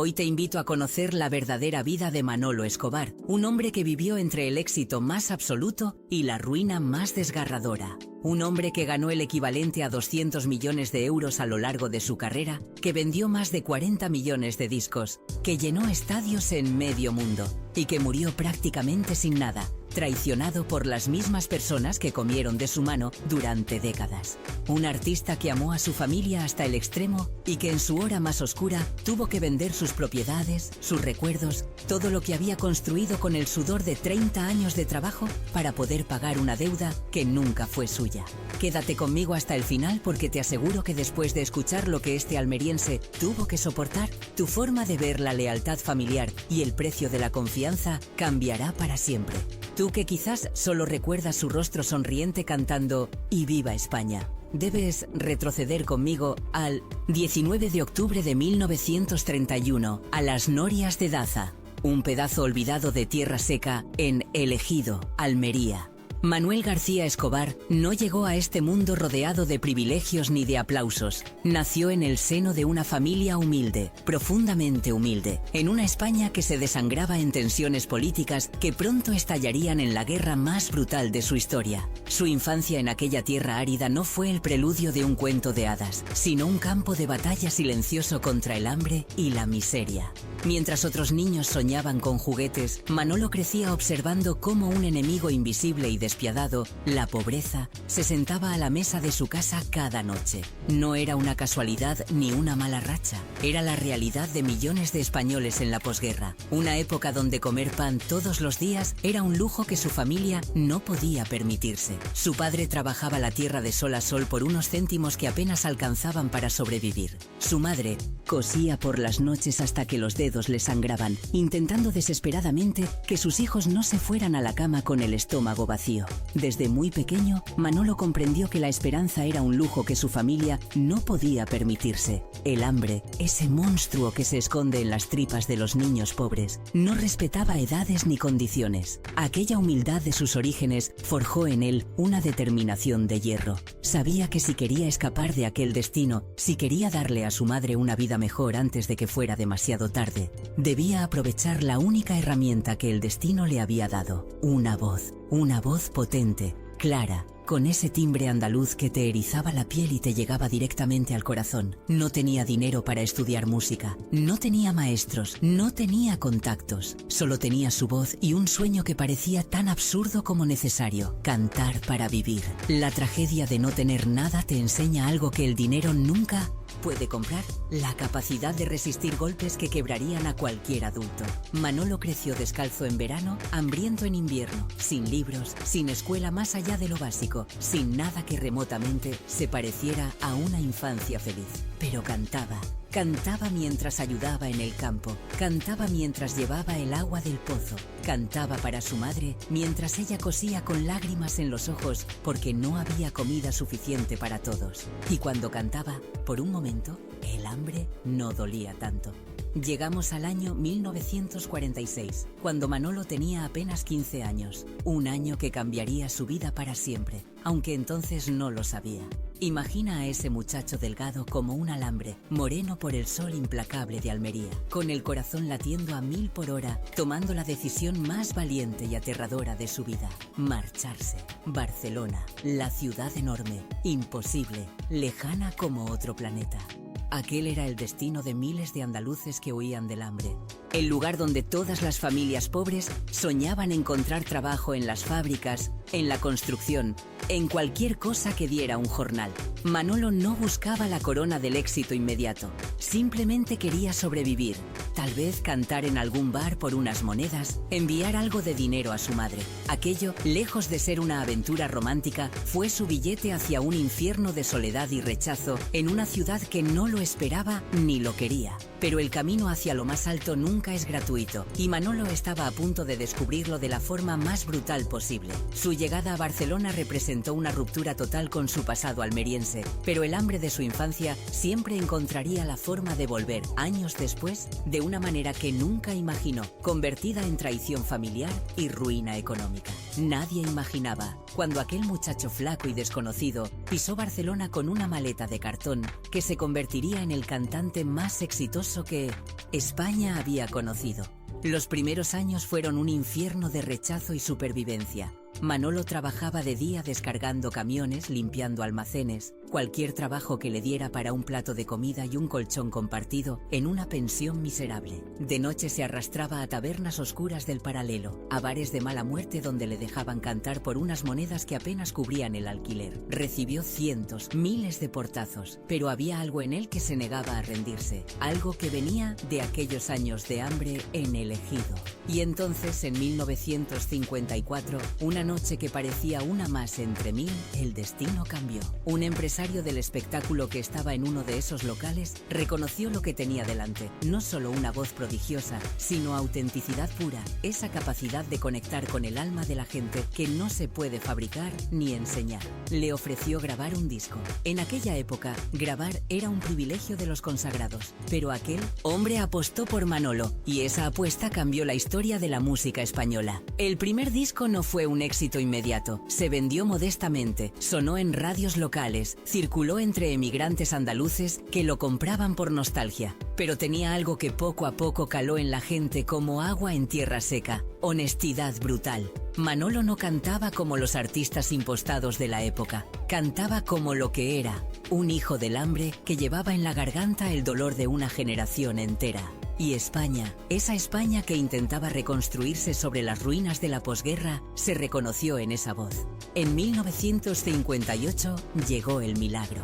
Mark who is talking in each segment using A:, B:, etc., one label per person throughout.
A: Hoy te invito a conocer la verdadera vida de Manolo Escobar, un hombre que vivió entre el éxito más absoluto y la ruina más desgarradora. Un hombre que ganó el equivalente a 200 millones de euros a lo largo de su carrera, que vendió más de 40 millones de discos, que llenó estadios en medio mundo y que murió prácticamente sin nada, traicionado por las mismas personas que comieron de su mano durante décadas. Un artista que amó a su familia hasta el extremo y que en su hora más oscura tuvo que vender sus propiedades, sus recuerdos, todo lo que había construido con el sudor de 30 años de trabajo para poder pagar una deuda que nunca fue suya. Quédate conmigo hasta el final porque te aseguro que después de escuchar lo que este almeriense tuvo que soportar, tu forma de ver la lealtad familiar y el precio de la confianza cambiará para siempre. Tú que quizás solo recuerdas su rostro sonriente cantando «Y viva España». Debes retroceder conmigo al 19 de octubre de 1931, a las Norias de Daza, un pedazo olvidado de tierra seca en El Ejido, Almería. Manuel García Escobar no llegó a este mundo rodeado de privilegios ni de aplausos. Nació en el seno de una familia humilde, profundamente humilde, en una España que se desangraba en tensiones políticas que pronto estallarían en la guerra más brutal de su historia. Su infancia en aquella tierra árida no fue el preludio de un cuento de hadas, sino un campo de batalla silencioso contra el hambre y la miseria. Mientras otros niños soñaban con juguetes, Manolo crecía observando cómo un enemigo invisible y despiadado, la pobreza, se sentaba a la mesa de su casa cada noche. No era una casualidad ni una mala racha, era la realidad de millones de españoles en la posguerra, una época donde comer pan todos los días era un lujo que su familia no podía permitirse. Su padre trabajaba la tierra de sol a sol por unos céntimos que apenas alcanzaban para sobrevivir. Su madre cosía por las noches hasta que los dedos le sangraban, intentando desesperadamente que sus hijos no se fueran a la cama con el estómago vacío. Desde muy pequeño, Manolo comprendió que la esperanza era un lujo que su familia no podía permitirse. El hambre, ese monstruo que se esconde en las tripas de los niños pobres, no respetaba edades ni condiciones. Aquella humildad de sus orígenes forjó en él una determinación de hierro. Sabía que si quería escapar de aquel destino, si quería darle a su madre una vida mejor antes de que fuera demasiado tarde, debía aprovechar la única herramienta que el destino le había dado: una voz potente, clara, con ese timbre andaluz que te erizaba la piel y te llegaba directamente al corazón. No tenía dinero para estudiar música, no tenía maestros, no tenía contactos, solo tenía su voz y un sueño que parecía tan absurdo como necesario: cantar para vivir. La tragedia de no tener nada te enseña algo que el dinero nunca puede comprar: la capacidad de resistir golpes que quebrarían a cualquier adulto. Manolo creció descalzo en verano, hambriento en invierno, sin libros, sin escuela más allá de lo básico, sin nada que remotamente se pareciera a una infancia feliz. Pero cantaba. Cantaba mientras ayudaba en el campo, cantaba mientras llevaba el agua del pozo, cantaba para su madre mientras ella cosía con lágrimas en los ojos porque no había comida suficiente para todos. Y cuando cantaba, por un momento, el hambre no dolía tanto. Llegamos al año 1946, cuando Manolo tenía apenas 15 años, un año que cambiaría su vida para siempre, aunque entonces no lo sabía. Imagina a ese muchacho delgado como un alambre, moreno por el sol implacable de Almería, con el corazón latiendo a 1000 por hora, tomando la decisión más valiente y aterradora de su vida: marcharse. Barcelona, la ciudad enorme, imposible, lejana como otro planeta. Aquel era el destino de miles de andaluces que huían del hambre. El lugar donde todas las familias pobres soñaban encontrar trabajo en las fábricas, en la construcción, en cualquier cosa que diera un jornal. Manolo no buscaba la corona del éxito inmediato, simplemente quería sobrevivir. Tal vez cantar en algún bar por unas monedas, enviar algo de dinero a su madre. Aquello, lejos de ser una aventura romántica, fue su billete hacia un infierno de soledad y rechazo en una ciudad que no lo esperaba ni lo quería. Pero el camino hacia lo más alto nunca es gratuito, y Manolo estaba a punto de descubrirlo de la forma más brutal posible. Su llegada a Barcelona representó una ruptura total con su pasado almeriense, pero el hambre de su infancia siempre encontraría la forma de volver, años después, de una manera que nunca imaginó, convertida en traición familiar y ruina económica. Nadie imaginaba, cuando aquel muchacho flaco y desconocido pisó Barcelona con una maleta de cartón, que se convertiría en el cantante más exitoso que España había conocido. Los primeros años fueron un infierno de rechazo y supervivencia. Manolo trabajaba de día descargando camiones, limpiando almacenes, cualquier trabajo que le diera para un plato de comida y un colchón compartido en una pensión miserable. De noche se arrastraba a tabernas oscuras del paralelo, a bares de mala muerte donde le dejaban cantar por unas monedas que apenas cubrían el alquiler. Recibió cientos, miles de portazos, pero había algo en él que se negaba a rendirse, algo que venía de aquellos años de hambre en el Ejido. Y entonces, en 1954, una noche que parecía una más entre mil, el destino cambió. Un empresario del espectáculo que estaba en uno de esos locales reconoció lo que tenía delante. No solo una voz prodigiosa, sino autenticidad pura, esa capacidad de conectar con el alma de la gente que no se puede fabricar ni enseñar. Le ofreció grabar un disco. En aquella época, grabar era un privilegio de los consagrados, pero aquel hombre apostó por Manolo, y esa apuesta cambió la historia de la música española. El primer disco no fue un éxito inmediato, se vendió modestamente, sonó en radios locales, circuló entre emigrantes andaluces que lo compraban por nostalgia, pero tenía algo que poco a poco caló en la gente como agua en tierra seca: honestidad brutal. Manolo no cantaba como los artistas impostados de la época, cantaba como lo que era, un hijo del hambre que llevaba en la garganta el dolor de una generación entera. Y España, esa España que intentaba reconstruirse sobre las ruinas de la posguerra, se reconoció en esa voz. En 1958 llegó el milagro.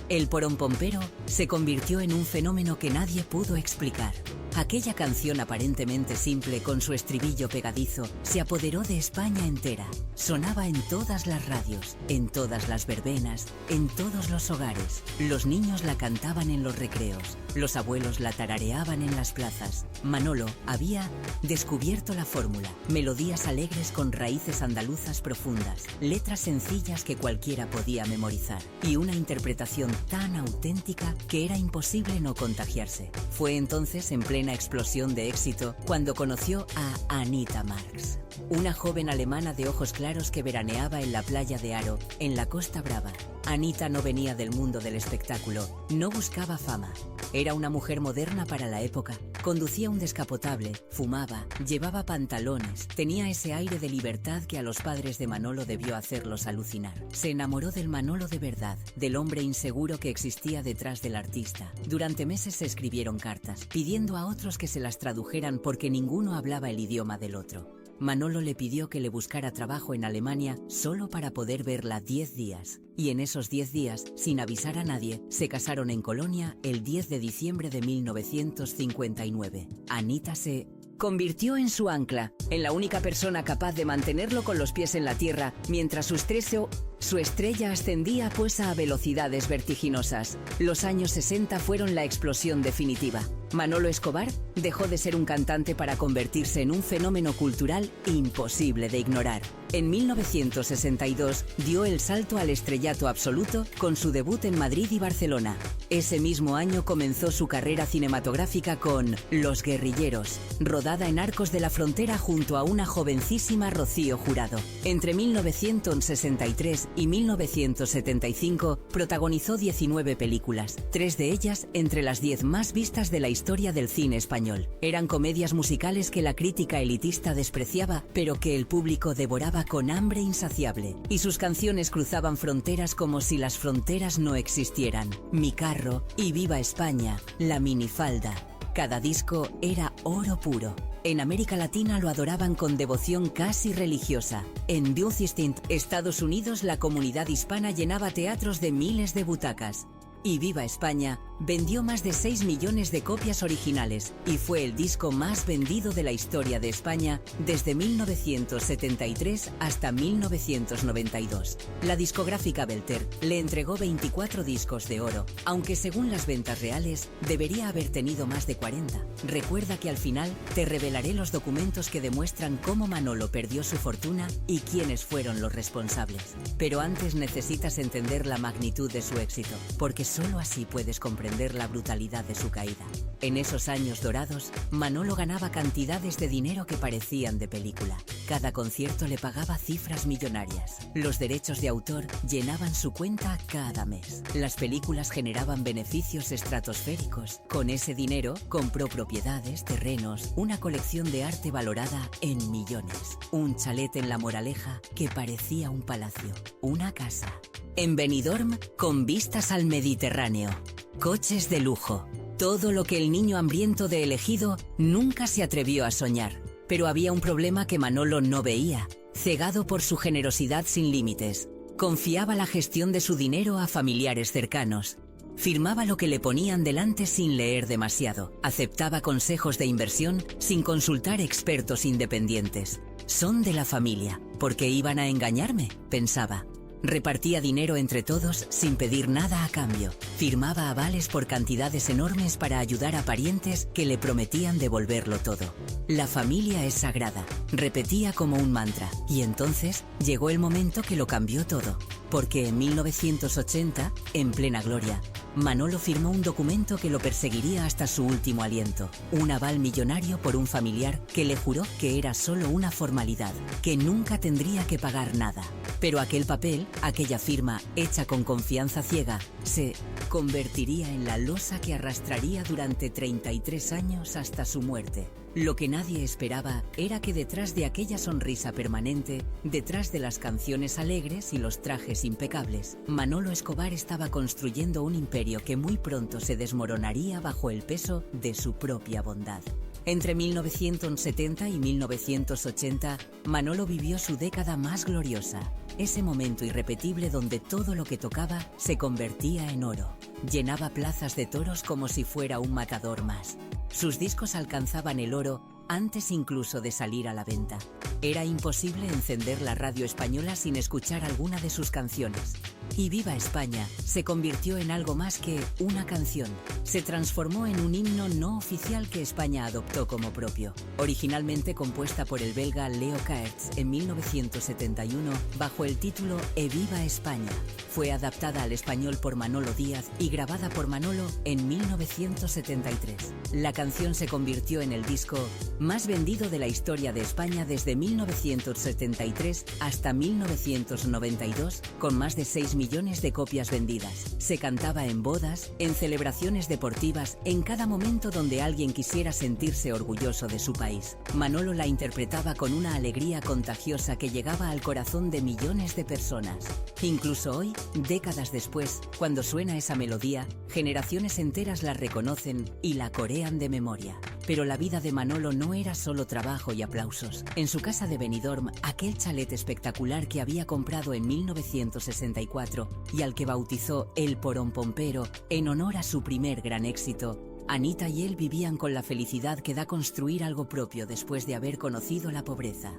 A: El porompompero se convirtió en un fenómeno que nadie pudo explicar. Aquella canción aparentemente simple con su estribillo pegadizo se apoderó de España entera. Sonaba en todas las radios, en todas las verbenas, en todos los hogares. Los niños la cantaban en los recreos, los abuelos la tarareaban en las plazas. Manolo había descubierto la fórmula: melodías alegres con raíces andaluzas profundas, letras sencillas que cualquiera podía memorizar y una interpretación tan auténtica que era imposible no contagiarse. Fue entonces, en plena explosión de éxito, cuando conoció a Anita Marx, una joven alemana de ojos claros que veraneaba en la playa de Haro, en la Costa Brava. Anita no venía del mundo del espectáculo, no buscaba fama. Era una mujer moderna para la época. Conducía un descapotable, fumaba, llevaba pantalones, tenía ese aire de libertad que a los padres de Manolo debió hacerlos alucinar. Se enamoró del Manolo de verdad, del hombre inseguro que existía detrás del artista. Durante meses se escribieron cartas, pidiendo a otros que se las tradujeran porque ninguno hablaba el idioma del otro. Manolo le pidió que le buscara trabajo en Alemania solo para poder verla 10 días. Y en esos 10 días, sin avisar a nadie, se casaron en Colonia el 10 de diciembre de 1959. Anita se convirtió en su ancla, en la única persona capaz de mantenerlo con los pies en la tierra, mientras su estrella ascendía pues a velocidades vertiginosas. Los años 60 fueron la explosión definitiva. Manolo Escobar dejó de ser un cantante para convertirse en un fenómeno cultural imposible de ignorar. En 1962 dio el salto al estrellato absoluto con su debut en Madrid y Barcelona. Ese mismo año comenzó su carrera cinematográfica con Los Guerrilleros, rodada en Arcos de la Frontera junto a una jovencísima Rocío Jurado. Entre 1963 y 1975 protagonizó 19 películas, 3 de ellas entre las 10 más vistas de la historia del cine español. Eran comedias musicales que la crítica elitista despreciaba, pero que el público devoraba con hambre insaciable. Y sus canciones cruzaban fronteras como si las fronteras no existieran. Mi carro y Viva España, La minifalda. Cada disco era oro puro. En América Latina lo adoraban con devoción casi religiosa. En Houston, Estados Unidos, la comunidad hispana llenaba teatros de miles de butacas. Y Viva España vendió más de 6 millones de copias originales y fue el disco más vendido de la historia de España desde 1973 hasta 1992. La discográfica Belter le entregó 24 discos de oro, aunque según las ventas reales debería haber tenido más de 40. Recuerda que al final te revelaré los documentos que demuestran cómo Manolo perdió su fortuna y quiénes fueron los responsables. Pero antes necesitas entender la magnitud de su éxito, porque solo así puedes comprender comprender la brutalidad de su caída. En esos años dorados, Manolo ganaba cantidades de dinero que parecían de película. Cada concierto le pagaba cifras millonarias. Los derechos de autor llenaban su cuenta cada mes. Las películas generaban beneficios estratosféricos. Con ese dinero, compró propiedades, terrenos, una colección de arte valorada en millones. Un chalet en La Moraleja que parecía un palacio. Una casa. En Benidorm, con vistas al Mediterráneo. Coches de lujo. Todo lo que el niño hambriento de Ejido nunca se atrevió a soñar. Pero había un problema que Manolo no veía. Cegado por su generosidad sin límites, confiaba la gestión de su dinero a familiares cercanos. Firmaba lo que le ponían delante sin leer demasiado. Aceptaba consejos de inversión sin consultar expertos independientes. Son de la familia. ¿Por qué iban a engañarme?, pensaba. Repartía dinero entre todos sin pedir nada a cambio. Firmaba avales por cantidades enormes para ayudar a parientes que le prometían devolverlo todo. La familia es sagrada, repetía como un mantra. Y entonces llegó el momento que lo cambió todo. Porque en 1980, en plena gloria, Manolo firmó un documento que lo perseguiría hasta su último aliento. Un aval millonario por un familiar que le juró que era solo una formalidad, que nunca tendría que pagar nada. Pero aquel papel, aquella firma hecha con confianza ciega, se convertiría en la losa que arrastraría durante 33 años hasta su muerte. Lo que nadie esperaba era que detrás de aquella sonrisa permanente, detrás de las canciones alegres y los trajes impecables, Manolo Escobar estaba construyendo un imperio que muy pronto se desmoronaría bajo el peso de su propia bondad. Entre 1970 y 1980, Manolo vivió su década más gloriosa, ese momento irrepetible donde todo lo que tocaba se convertía en oro. Llenaba plazas de toros como si fuera un matador más. Sus discos alcanzaban el oro antes incluso de salir a la venta. Era imposible encender la radio española sin escuchar alguna de sus canciones. Y Viva España se convirtió en algo más que una canción. Se transformó en un himno no oficial que España adoptó como propio. Originalmente compuesta por el belga Leo Kaerts en 1971 bajo el título E Viva España. Fue adaptada al español por Manolo Díaz y grabada por Manolo en 1973. La canción se convirtió en el disco más vendido de la historia de España desde 1973 hasta 1992, con más de 6 millones de copias vendidas. Se cantaba en bodas, en celebraciones deportivas, en cada momento donde alguien quisiera sentirse orgulloso de su país. Manolo la interpretaba con una alegría contagiosa que llegaba al corazón de millones de personas. Incluso hoy, décadas después, cuando suena esa melodía, generaciones enteras la reconocen y la corean de memoria. Pero la vida de Manolo no era solo trabajo y aplausos. En su casa de Benidorm, aquel chalet espectacular que había comprado en 1964 y al que bautizó El Porón Pompero en honor a su primer gran éxito, Anita y él vivían con la felicidad que da construir algo propio después de haber conocido la pobreza.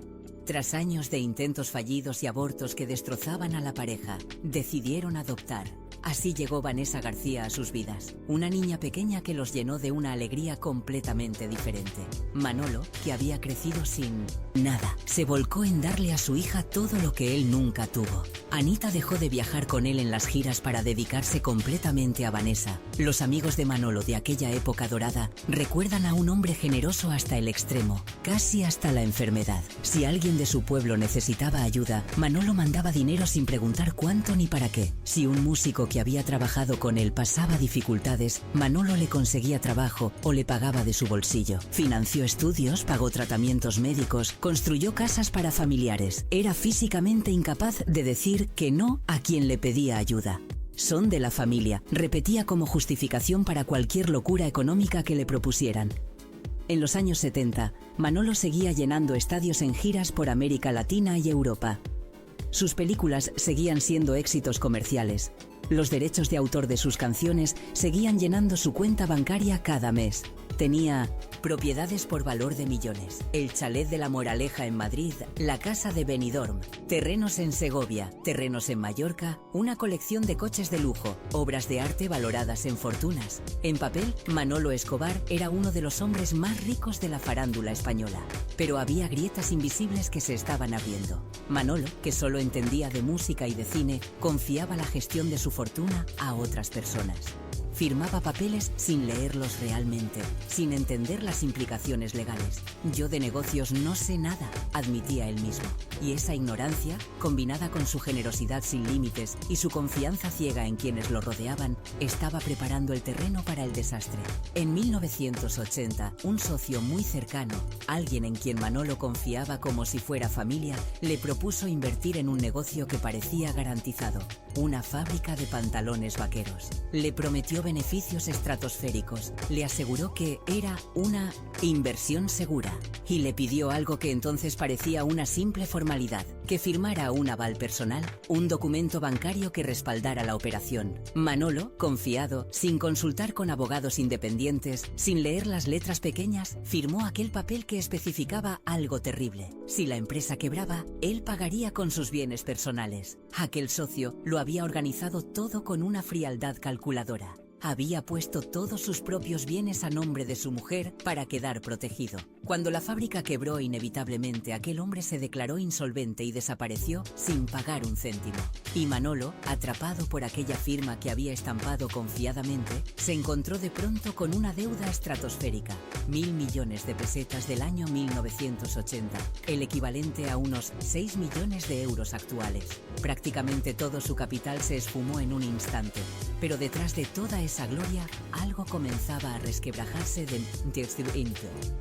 A: Tras años de intentos fallidos y abortos que destrozaban a la pareja, decidieron adoptar. Así llegó Vanessa García a sus vidas, una niña pequeña que los llenó de una alegría completamente diferente. Manolo, que había crecido sin nada, se volcó en darle a su hija todo lo que él nunca tuvo. Anita dejó de viajar con él en las giras para dedicarse completamente a Vanessa. Los amigos de Manolo de aquella época dorada recuerdan a un hombre generoso hasta el extremo, casi hasta la enfermedad. Si alguien de su pueblo necesitaba ayuda, Manolo mandaba dinero sin preguntar cuánto ni para qué. Si un músico que había trabajado con él pasaba dificultades, Manolo le conseguía trabajo o le pagaba de su bolsillo. Financió estudios, pagó tratamientos médicos, construyó casas para familiares. Era físicamente incapaz de decir que no a quien le pedía ayuda. Son de la familia, repetía como justificación para cualquier locura económica que le propusieran. En los años 70, Manolo seguía llenando estadios en giras por América Latina y Europa. Sus películas seguían siendo éxitos comerciales. Los derechos de autor de sus canciones seguían llenando su cuenta bancaria cada mes. Tenía propiedades por valor de millones, el chalet de La Moraleja en Madrid, la casa de Benidorm, terrenos en Segovia, terrenos en Mallorca, una colección de coches de lujo, obras de arte valoradas en fortunas. En papel, Manolo Escobar era uno de los hombres más ricos de la farándula española. Pero había grietas invisibles que se estaban abriendo. Manolo, que solo entendía de música y de cine, confiaba la gestión de su fortuna a otras personas. Firmaba papeles sin leerlos realmente, sin entender las implicaciones legales. Yo de negocios no sé nada, admitía él mismo. Y esa ignorancia, combinada con su generosidad sin límites y su confianza ciega en quienes lo rodeaban, estaba preparando el terreno para el desastre. En 1980, un socio muy cercano, alguien en quien Manolo confiaba como si fuera familia, le propuso invertir en un negocio que parecía garantizado, una fábrica de pantalones vaqueros. Le prometió beneficios estratosféricos, le aseguró que era una inversión segura y le pidió algo que entonces parecía una simple formalidad, que firmara un aval personal, un documento bancario que respaldara la operación. Manolo, confiado, sin consultar con abogados independientes, sin leer las letras pequeñas, firmó aquel papel que especificaba algo terrible. Si la empresa quebraba, él pagaría con sus bienes personales. Aquel socio lo había organizado todo con una frialdad calculadora. Había puesto todos sus propios bienes a nombre de su mujer para quedar protegido. Cuando la fábrica quebró inevitablemente, aquel hombre se declaró insolvente y desapareció sin pagar un céntimo. Y Manolo, atrapado por aquella firma que había estampado confiadamente, se encontró de pronto con una deuda estratosférica, 1.000 millones de pesetas del año 1980, el equivalente a unos 6 millones de euros actuales. Prácticamente todo su capital se esfumó en un instante, pero detrás de toda esa gloria, algo comenzaba a resquebrajarse de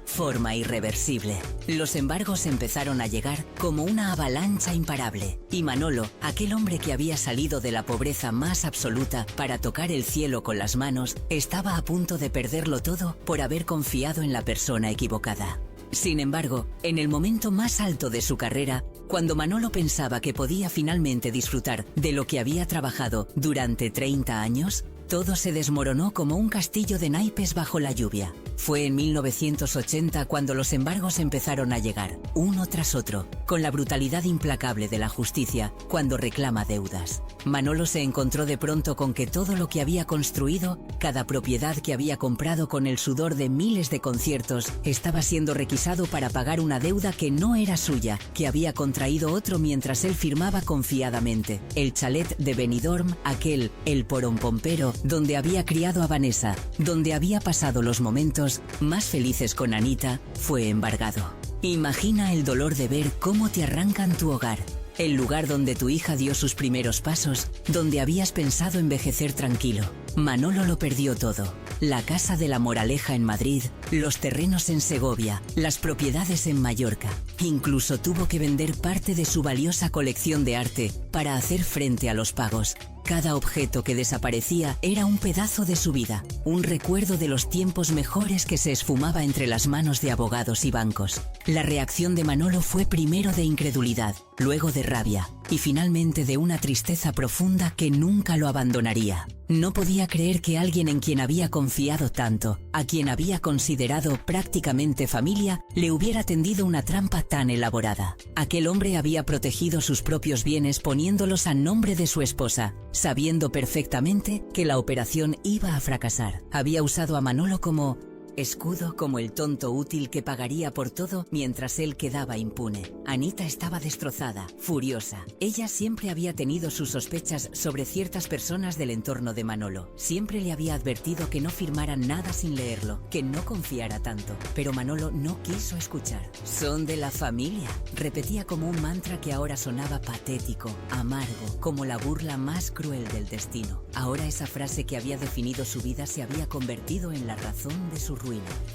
A: forma irreversible. Los embargos empezaron a llegar como una avalancha imparable, y Manolo, aquel hombre que había salido de la pobreza más absoluta para tocar el cielo con las manos, estaba a punto de perderlo todo por haber confiado en la persona equivocada. Sin embargo, en el momento más alto de su carrera, cuando Manolo pensaba que podía finalmente disfrutar de lo que había trabajado durante 30 años, todo se desmoronó como un castillo de naipes bajo la lluvia. Fue en 1980 cuando los embargos empezaron a llegar, uno tras otro, con la brutalidad implacable de la justicia cuando reclama deudas. Manolo se encontró de pronto con que todo lo que había construido, cada propiedad que había comprado con el sudor de miles de conciertos, estaba siendo requisado para pagar una deuda que no era suya, que había contraído otro mientras él firmaba confiadamente. El chalet de Benidorm, aquel, el Porompompero, donde había criado a Vanessa, donde había pasado los momentos más felices con Anita, fue embargado. Imagina el dolor de ver cómo te arrancan tu hogar, el lugar donde tu hija dio sus primeros pasos, donde habías pensado envejecer tranquilo. Manolo lo perdió todo. La casa de la Moraleja en Madrid, los terrenos en Segovia, las propiedades en Mallorca. Incluso tuvo que vender parte de su valiosa colección de arte para hacer frente a los pagos. Cada objeto que desaparecía era un pedazo de su vida, un recuerdo de los tiempos mejores que se esfumaba entre las manos de abogados y bancos. La reacción de Manolo fue primero de incredulidad, luego de rabia y finalmente de una tristeza profunda que nunca lo abandonaría. No podía creer que alguien en quien había confiado tanto, a quien había considerado prácticamente familia, le hubiera tendido una trampa tan elaborada. Aquel hombre había protegido sus propios bienes poniéndolos a nombre de su esposa, sabiendo perfectamente que la operación iba a fracasar. Había usado a Manolo como escudo, como el tonto útil que pagaría por todo mientras él quedaba impune. Anita estaba destrozada, furiosa. Ella siempre había tenido sus sospechas sobre ciertas personas del entorno de Manolo. Siempre le había advertido que no firmara nada sin leerlo, que no confiara tanto. Pero Manolo no quiso escuchar. «Son de la familia», repetía como un mantra que ahora sonaba patético, amargo, como la burla más cruel del destino. Ahora esa frase que había definido su vida se había convertido en la razón de su ruina.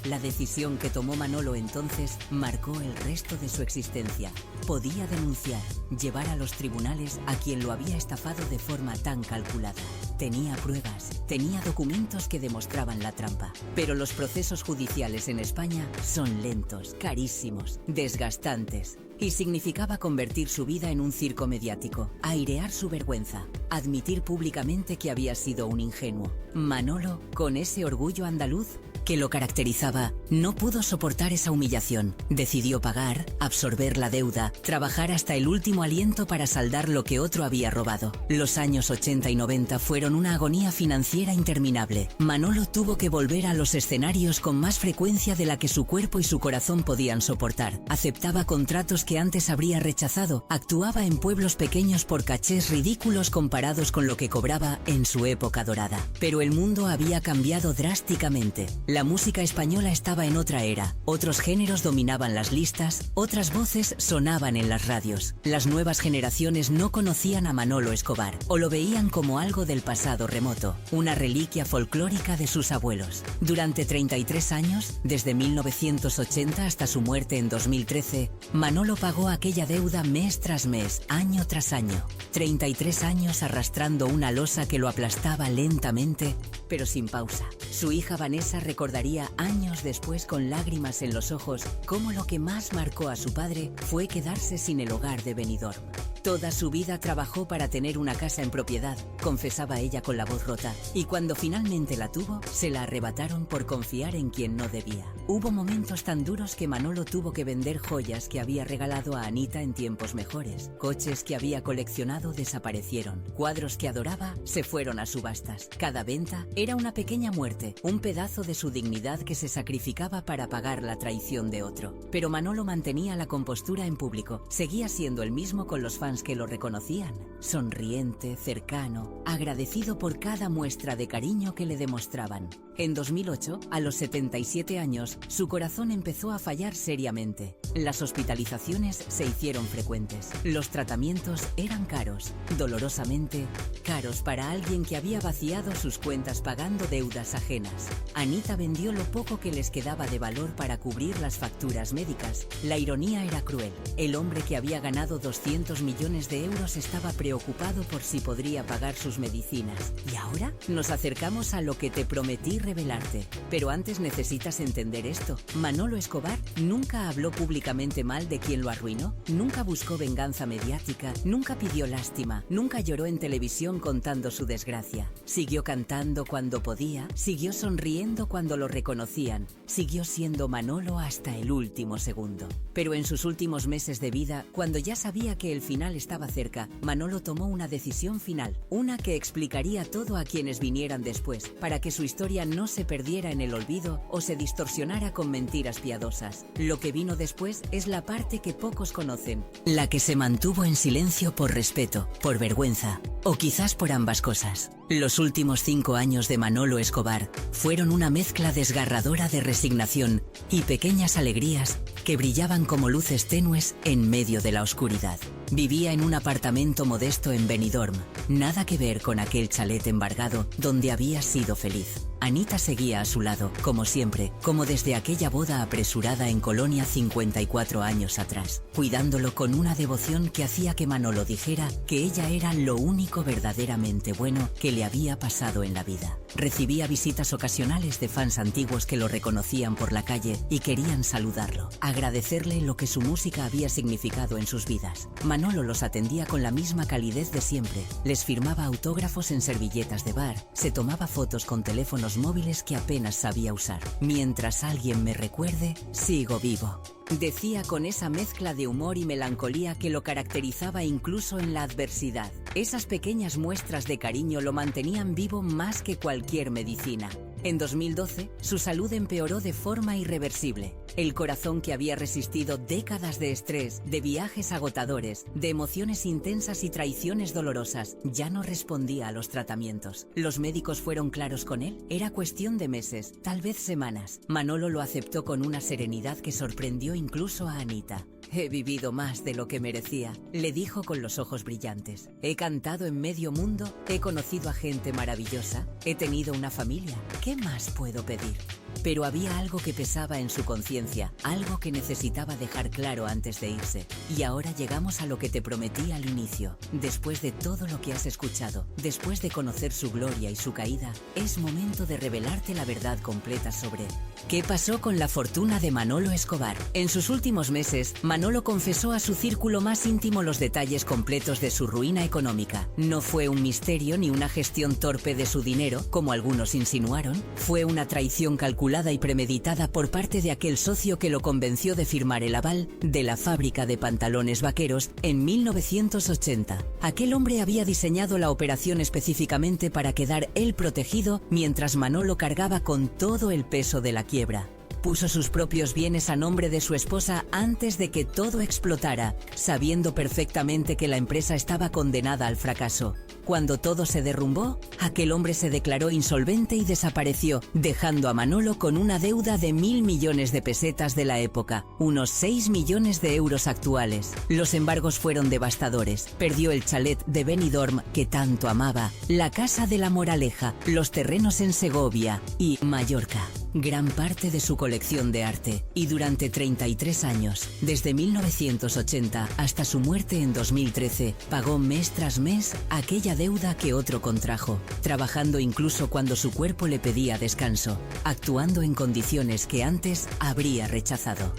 A: La decisión que tomó Manolo entonces marcó el resto de su existencia. Podía denunciar, llevar a los tribunales a quien lo había estafado de forma tan calculada. Tenía pruebas, tenía documentos que demostraban la trampa. Pero los procesos judiciales en España son lentos, carísimos, desgastantes. Y significaba convertir su vida en un circo mediático, airear su vergüenza, admitir públicamente que había sido un ingenuo. Manolo, con ese orgullo andaluz que lo caracterizaba, no pudo soportar esa humillación. Decidió pagar, absorber la deuda, trabajar hasta el último aliento para saldar lo que otro había robado. Los años 80 y 90 fueron una agonía financiera interminable. Manolo tuvo que volver a los escenarios con más frecuencia de la que su cuerpo y su corazón podían soportar. Aceptaba contratos que antes habría rechazado, actuaba en pueblos pequeños por cachés ridículos comparados con lo que cobraba en su época dorada. Pero el mundo había cambiado drásticamente. La música española estaba en otra era. Otros géneros dominaban las listas, otras voces sonaban en las radios. Las nuevas generaciones no conocían a Manolo Escobar o lo veían como algo del pasado remoto, una reliquia folclórica de sus abuelos. Durante 33 años, desde 1980 hasta su muerte en 2013, Manolo pagó aquella deuda mes tras mes, año tras año. 33 años arrastrando una losa que lo aplastaba lentamente, pero sin pausa. Su hija Vanessa recordaría años después con lágrimas en los ojos cómo lo que más marcó a su padre fue quedarse sin el hogar de Benidorm. Toda su vida trabajó para tener una casa en propiedad, confesaba ella con la voz rota, y cuando finalmente la tuvo, se la arrebataron por confiar en quien no debía. Hubo momentos tan duros que Manolo tuvo que vender joyas que había regalado a Anita en tiempos mejores. Coches que había coleccionado desaparecieron. Cuadros que adoraba se fueron a subastas. Cada venta era una pequeña muerte, un pedazo de su dignidad que se sacrificaba para pagar la traición de otro. Pero Manolo mantenía la compostura en público. Seguía siendo el mismo con los fans que lo reconocían, sonriente, cercano, agradecido por cada muestra de cariño que le demostraban. En 2008, a los 77 años, su corazón empezó a fallar seriamente. Las hospitalizaciones se hicieron frecuentes. Los tratamientos eran caros, dolorosamente caros para alguien que había vaciado sus cuentas pagando deudas ajenas. Anita vendió lo poco que les quedaba de valor para cubrir las facturas médicas. La ironía era cruel. El hombre que había ganado 200 millones de euros estaba preocupado por si podría pagar sus medicinas. ¿Y ahora? Nos acercamos a lo que te prometí revelarte. Pero antes necesitas entender esto. Manolo Escobar nunca habló públicamente mal de quien lo arruinó, nunca buscó venganza mediática, nunca pidió lástima, nunca lloró en televisión contando su desgracia. Siguió cantando cuando podía, siguió sonriendo cuando lo reconocían, siguió siendo Manolo hasta el último segundo. Pero en sus últimos meses de vida, cuando ya sabía que el final estaba cerca, Manolo tomó una decisión final, una que explicaría todo a quienes vinieran después, para que su historia no se perdiera en el olvido o se distorsionara con mentiras piadosas. Lo que vino después es la parte que pocos conocen, la que se mantuvo en silencio por respeto, por vergüenza, o quizás por ambas cosas. Los últimos 5 años de Manolo Escobar fueron una mezcla desgarradora de resignación y pequeñas alegrías que brillaban como luces tenues en medio de la oscuridad. Vivía en un apartamento modesto en Benidorm, nada que ver con aquel chalet embargado donde había sido feliz. Anita seguía a su lado, como siempre, como desde aquella boda apresurada en Colonia 54 años atrás, cuidándolo con una devoción que hacía que Manolo dijera que ella era lo único verdaderamente bueno que le había pasado en la vida. Recibía visitas ocasionales de fans antiguos que lo reconocían por la calle y querían saludarlo, agradecerle lo que su música había significado en sus vidas. Manolo los atendía con la misma calidez de siempre, les firmaba autógrafos en servilletas de bar, se tomaba fotos con teléfonos móviles que apenas sabía usar. Mientras alguien me recuerde, sigo vivo, decía con esa mezcla de humor y melancolía que lo caracterizaba incluso en la adversidad. Esas pequeñas muestras de cariño lo mantenían vivo más que cualquier medicina. En 2012, su salud empeoró de forma irreversible. El corazón que había resistido décadas de estrés, de viajes agotadores, de emociones intensas y traiciones dolorosas, ya no respondía a los tratamientos. Los médicos fueron claros con él. Era cuestión de meses, tal vez semanas. Manolo lo aceptó con una serenidad que sorprendió incluso a Anita. He vivido más de lo que merecía, le dijo con los ojos brillantes. He cantado en medio mundo, he conocido a gente maravillosa, he tenido una familia. ¿Qué más puedo pedir? Pero había algo que pesaba en su conciencia, algo que necesitaba dejar claro antes de irse. Y ahora llegamos a lo que te prometí al inicio. Después de todo lo que has escuchado, después de conocer su gloria y su caída, es momento de revelarte la verdad completa sobre ¿qué pasó con la fortuna de Manolo Escobar? En sus últimos meses, Manolo confesó a su círculo más íntimo los detalles completos de su ruina económica. No fue un misterio ni una gestión torpe de su dinero, como algunos insinuaron. Fue una traición calculada y premeditada por parte de aquel socio que lo convenció de firmar el aval de la fábrica de pantalones vaqueros en 1980. Aquel hombre había diseñado la operación específicamente para quedar él protegido mientras Manolo cargaba con todo el peso de la quiebra. Puso sus propios bienes a nombre de su esposa antes de que todo explotara, sabiendo perfectamente que la empresa estaba condenada al fracaso. Cuando todo se derrumbó, aquel hombre se declaró insolvente y desapareció, dejando a Manolo con una deuda de 1.000 millones de pesetas de la época, unos 6 millones de euros actuales. Los embargos fueron devastadores. Perdió el chalet de Benidorm que tanto amaba, la casa de La Moraleja, los terrenos en Segovia y Mallorca, gran parte de su colección de arte. Y durante 33 años, desde 1980 hasta su muerte en 2013, pagó mes tras mes aquella deuda que otro contrajo, trabajando incluso cuando su cuerpo le pedía descanso, actuando en condiciones que antes habría rechazado.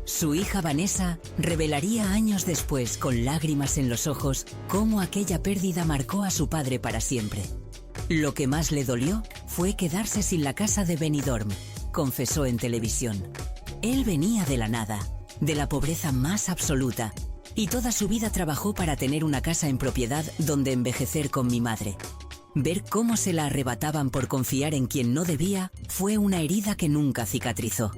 A: Su hija Vanessa revelaría años después, con lágrimas en los ojos, cómo aquella pérdida marcó a su padre para siempre. Lo que más le dolió fue quedarse sin la casa de Benidorm, confesó en televisión. Él venía de la nada, de la pobreza más absoluta, y toda su vida trabajó para tener una casa en propiedad donde envejecer con mi madre. Ver cómo se la arrebataban por confiar en quien no debía fue una herida que nunca cicatrizó.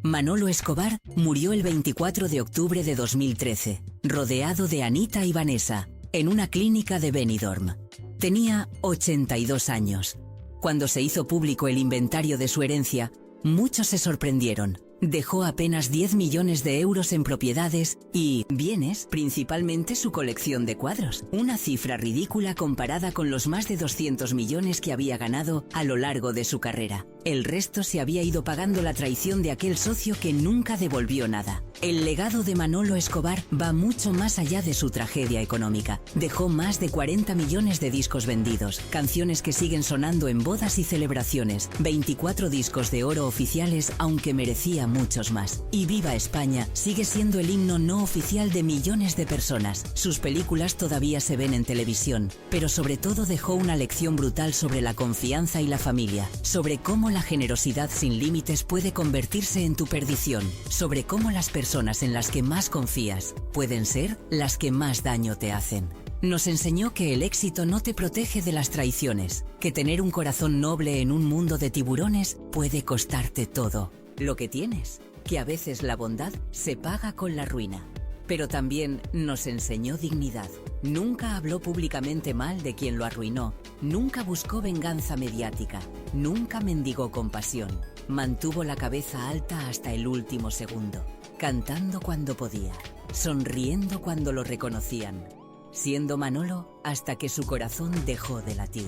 A: Manolo Escobar murió el 24 de octubre de 2013, rodeado de Anita y Vanessa, en una clínica de Benidorm. Tenía 82 años. Cuando se hizo público el inventario de su herencia, muchos se sorprendieron. Dejó apenas 10 millones de euros en propiedades y bienes, principalmente su colección de cuadros. Una cifra ridícula comparada con los más de 200 millones que había ganado a lo largo de su carrera. El resto se había ido pagando la traición de aquel socio que nunca devolvió nada. El legado de Manolo Escobar va mucho más allá de su tragedia económica. Dejó más de 40 millones de discos vendidos, canciones que siguen sonando en bodas y celebraciones, 24 discos de oro oficiales, aunque merecía muchos más. Y Viva España sigue siendo el himno no oficial de millones de personas. Sus películas todavía se ven en televisión, pero sobre todo dejó una lección brutal sobre la confianza y la familia, sobre cómo la generosidad sin límites puede convertirse en tu perdición, sobre cómo las personas en las que más confías pueden ser las que más daño te hacen. Nos enseñó que el éxito no te protege de las traiciones, que tener un corazón noble en un mundo de tiburones puede costarte todo lo que tienes, que a veces la bondad se paga con la ruina. Pero también nos enseñó dignidad. Nunca habló públicamente mal de quien lo arruinó, nunca buscó venganza mediática, nunca mendigó compasión. Mantuvo la cabeza alta hasta el último segundo, cantando cuando podía, sonriendo cuando lo reconocían, siendo Manolo hasta que su corazón dejó de latir.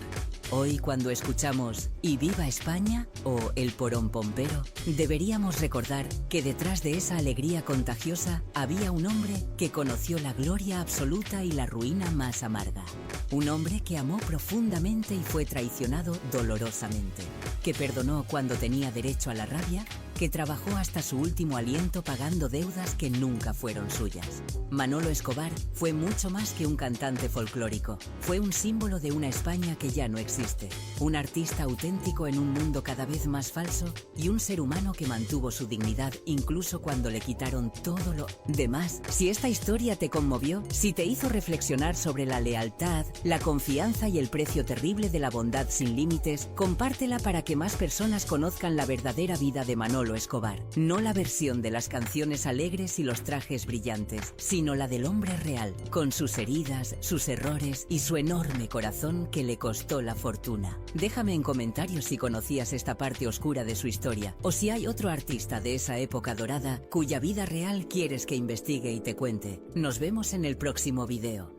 A: Hoy, cuando escuchamos "Y Viva España" o "El Porón Pompero", deberíamos recordar que detrás de esa alegría contagiosa había un hombre que conoció la gloria absoluta y la ruina más amarga. Un hombre que amó profundamente y fue traicionado dolorosamente, que perdonó cuando tenía derecho a la rabia, que trabajó hasta su último aliento pagando deudas que nunca fueron suyas. Manolo Escobar fue mucho más que un cantante folclórico, fue un símbolo de una España que ya no existe, un artista auténtico en un mundo cada vez más falso y un ser humano que mantuvo su dignidad incluso cuando le quitaron todo lo demás. Si esta historia te conmovió, si te hizo reflexionar sobre la lealtad, la confianza y el precio terrible de la bondad sin límites, compártela para que más personas conozcan la verdadera vida de Manolo Escobar. No la versión de las canciones alegres y los trajes brillantes, sino la del hombre real, con sus heridas, sus errores y su enorme corazón que le costó la fortuna. Déjame en comentarios si conocías esta parte oscura de su historia, o si hay otro artista de esa época dorada cuya vida real quieres que investigue y te cuente. Nos vemos en el próximo video.